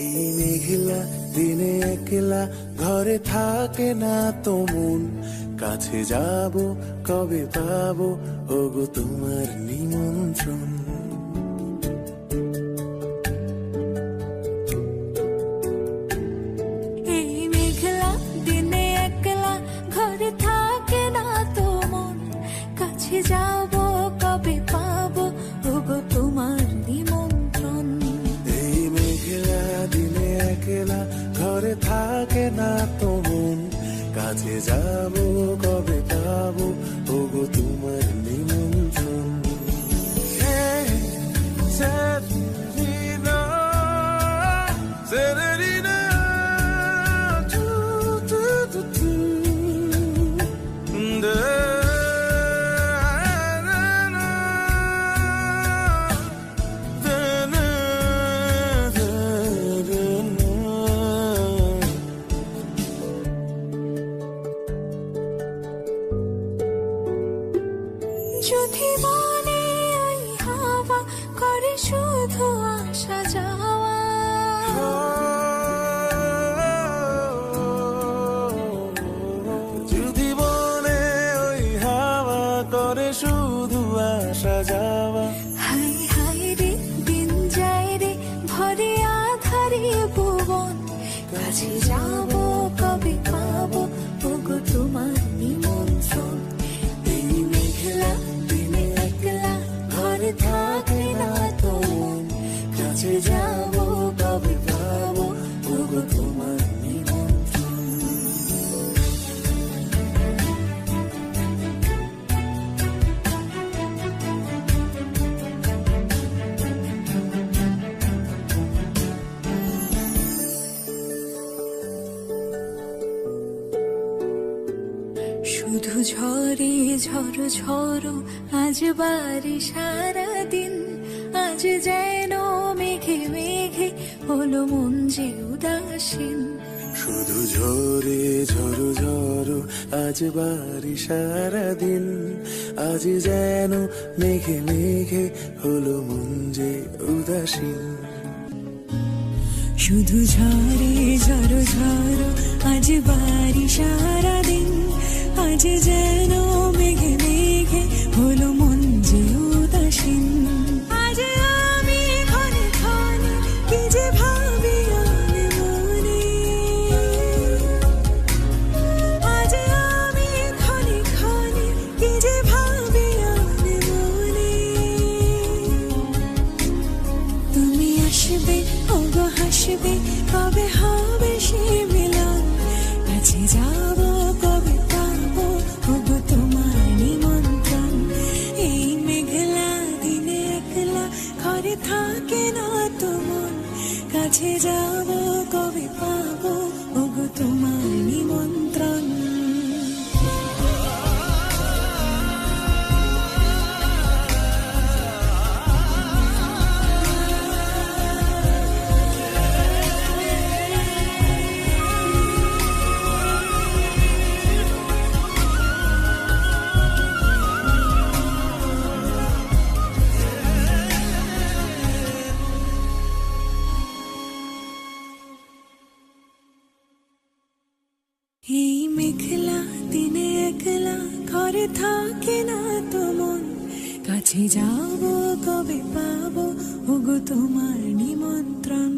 এই মেঘলা দিনে একলা ঘরে থাকে না তো মন, কাছে যাব কবে পাবো ওগো তোমার নিমন্ত্রণ। এই মেঘলা দিনে একলা ঘরে থাকে না তো মন, কাছে যাব কবে পাবো ওগো তোমার নিমন্ত্রণ। এই মেঘলা দিনে একলা ঘরে থাকে না তো মন, কাছে যাব কবে পাবো ওগো তোমার নিমন্ত্রণ। Severina, Severina, tu, tu, tu, tu. Da, na, na, da, na, da, da, na. যদি মনে ওই হাওয়া করে শুধু আসা যাওয়া, যদি বলে ওই হাওয়া করে শুধু আসা যাওয়া, হাই হাই রে দিন যায় রে ভরে আধারে ভুবন, কাছে যাব কবে পাবো ওগো তোমার নিমন্ত্রণ। এই মেঘলা দিনে একলা ঘরে থাকে না তো মন, কাছে যাব কবে পাবো ওগো তোমার নিমন্ত্রণ। শুধু ঝরে ঝড়ো ঝড়ো আজ বাড়ি সারাদিন, আজ যেন মেঘে মেঘে হলো মন যে উদাসীন। শুধু ঝরে ঝড়ো ঝড়ো আজ বাড়ি সারাদিন, আজ যেন মেঘে মেঘে হলো মন যে উদাসীন। শুধু ঝরে ঝড়ো ঝড়ো আজ বাড়ি সারাদিন, আজ যেন মেঘে মেঘে হলো মন যে উদাসীন। আজ আমি ক্ষণে ক্ষণে কি যে ভাবি আমি মনে, আজ আমি ক্ষণে ক্ষণে কি যে ভাবি আমি মনে। তুমি আসবে ওগো হাসবে কবে হবে সে মিলন, কাছে যাব কবে পাবো ওগো তোমার নিমন্ত্রণ। এই মেঘলা দিনে একলা ঘরে থাকে না তো মন, কাছে যাব কবে পাবো ওগো তোমার নিমন্ত্রণ। এই মেঘলা দিনে একলা ঘরে থাকে না তো মন, কাছে যাব কবে পাবো ওগো তোমার নিমন্ত্রণ।